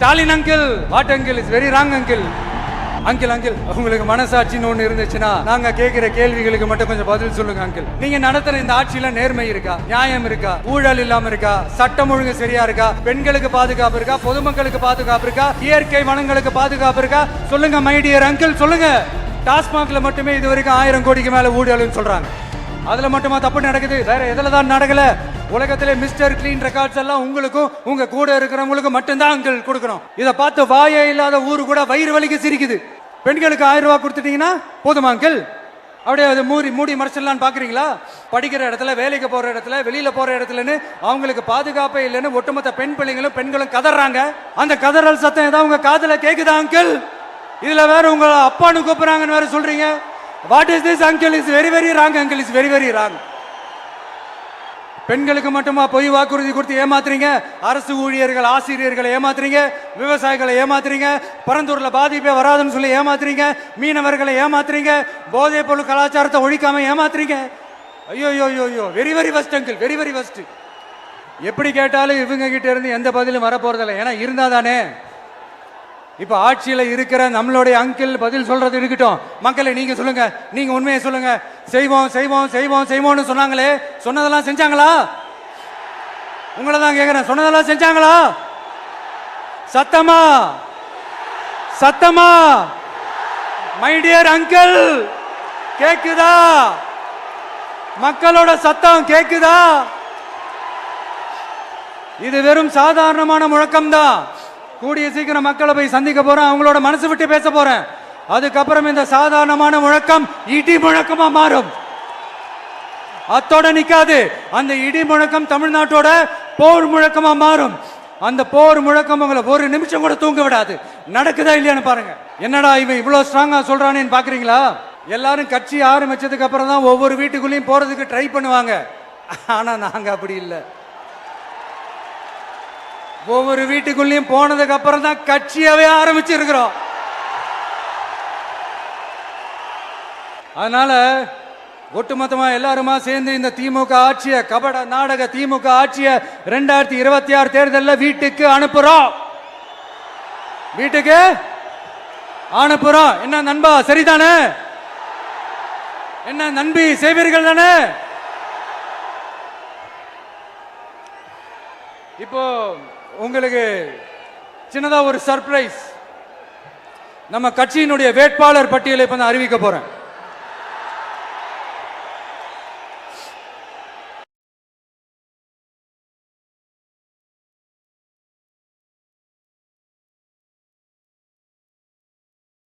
Stalin uncle, what uncle, is very wrong uncle. Uncle uncle உங்களுக்கு மனசாட்சின்னு ஒண்ணு இருந்துச்சுன்னா நாங்க கேட்கிற கேள்விகளுக்கு மட்டும் கொஞ்சம் பதில் சொல்லுங்க அங்கிள். நீங்க நடத்துற இந்த ஆட்சியில நேர்மை இருக்கா, நியாயம் இருக்கா, ஊழல் இல்லாம இருக்கா, சட்டம் ஒழுங்கு சரியா இருக்கா, பெண்களுக்கு பாதுகாப்பு இருக்கா, பொதுமக்களுக்கு பாதுகாப்பு இருக்கா, இயற்கை வளங்களுக்கு பாதுகாப்பு இருக்கா? சொல்லுங்க மை டியர் அங்கிள், சொல்லுங்க. டாஸ்மாக்ல மட்டுமே இது வரைக்கும் 1000 கோடிக்கு மேல ஊழல்னு சொல்றாங்க. அதுல மட்டுமா தப்பு நடக்குது? வேற எதுல தான் நடக்கல? உலகத்திலே மிஸ்டர் கிளீன் ரெக்கார்ட்ஸ் எல்லாம் உங்களுக்கும் உங்க கூட இருக்கிறவங்களுக்கும் மட்டும்தான் அங்கிள் கொடுக்கணும். இதை பார்த்து வாயே இல்லாத ஊரு கூட வயிறு வலிக்கு சிரிக்குது. பெண்களுக்கு 1000 ரூபாய் கொடுத்துட்டீங்கன்னா போதுமா அங்கிள்? அப்படியே அது மூடி மறைச்சிடலான்னு பாக்குறீங்களா? படிக்கிற இடத்துல, வேலைக்கு போற இடத்துல, வெளியில போற இடத்துலன்னு அவங்களுக்கு பாதுகாப்பே இல்லைன்னு ஒட்டுமொத்த பெண்களும் கதறாங்க. அந்த கதறல் சத்தம் ஏதாவது உங்க காதுல கேக்குதா அங்கிள்? இதுல வேற உங்க அப்பான்னு கூப்பிடுறாங்கன்னு வேற சொல்றீங்க. What is this uncle? Is very very wrong uncle, is very very wrong. பெண்களுக்கு மட்டுமா பொய் வாக்குறுதி கொடுத்து ஏமாத்துறீங்க? அரசு ஊழியர்கள், ஆசிரியர்களை ஏமாத்துறீங்க, விவசாயிகளை ஏமாத்துறீங்க, பரந்தூர்ல பாதிப்பே வராதுன்னு சொல்லி ஏமாத்துறீங்க, மீனவர்களை ஏமாத்துறீங்க, போதைப் பொருள் கலாச்சாரத்தை ஒழிக்காம ஏமாத்துறீங்க. ஐயோ ஐயோ, very very first uncle, very very first. எப்படி கேட்டாலும் இவங்க கிட்ட இருந்து எந்த பதிலும் வரப்போறதில்லை. ஏன்னா இருந்தா தானே. இப்ப ஆட்சியில இருக்கிற நம்மளுடைய அங்கிள் பதில் சொல்றது இருக்கட்டும். மக்களை நீங்க சொல்லுங்க, நீங்க உண்மையை சொல்லுங்க. செய்வோம் செய்வோம் செய்வோம் செய்வோம்னு சொன்னாங்களே, சொன்னதெல்லாம் செஞ்சாங்களா? உங்களை தான் கேக்குறேன், சொன்னதெல்லாம் செஞ்சாங்களா? சத்தமா சத்தமா மை டியர் அங்கிள், கேக்குதா? மக்களோட சத்தம் கேக்குதா? இது வெறும் சாதாரணமான முழக்கம் தான். கூடிய சீக்கிரம் மக்களை போய் சந்திக்க போறேன், அவங்களோட மனசு விட்டு பேச போறேன். அதுக்கப்புறம் இந்த சாதாரணமான முழக்கம் இடி முழக்கமா மாறும். அத்தோட நிக்காது. அந்த இடி முழக்கம் தமிழ்நாட்டோட போர் முழக்கமா மாறும். அந்த போர் முழக்கம் உங்களை ஒரு நிமிஷம் கூட தூங்க விடாது. நடக்குதா இல்லையான்னு பாருங்க. என்னடா இவன் இவ்வளவு ஸ்ட்ராங்கா சொல்றானேன்னு பாக்குறீங்களா? எல்லாரும் கட்சி ஆரம்பிச்சதுக்கு அப்புறம் தான் ஒவ்வொரு வீட்டுக்குள்ளேயும் போறதுக்கு ட்ரை பண்ணுவாங்க. ஆனா நாங்க அப்படி இல்லை. ஒவ்வொரு வீட்டுக்குள்ளேயும் போனதுக்கு அப்புறம் தான் கட்சியாவே ஆரம்பிச்சிருக்கிறோம். அதனால ஒட்டுமொத்தமா எல்லாருமா சேர்ந்து இந்த திமுக ஆட்சிய, கபட நாடக திமுக ஆட்சிய 2026 தேர்தலில் வீட்டுக்கு அனுப்புறோம். வீட்டுக்கு அனுப்புறோம். என்ன நண்பா, சரிதானே? என்ன நண்பி, செய்வீர்கள் தானே? இப்போ உங்களுக்கு சின்னதா ஒரு சர்ப்ரைஸ். நம்ம கட்சியினுடைய வேட்பாளர் பட்டியலை இப்ப நான் அறிவிக்க போறேன்.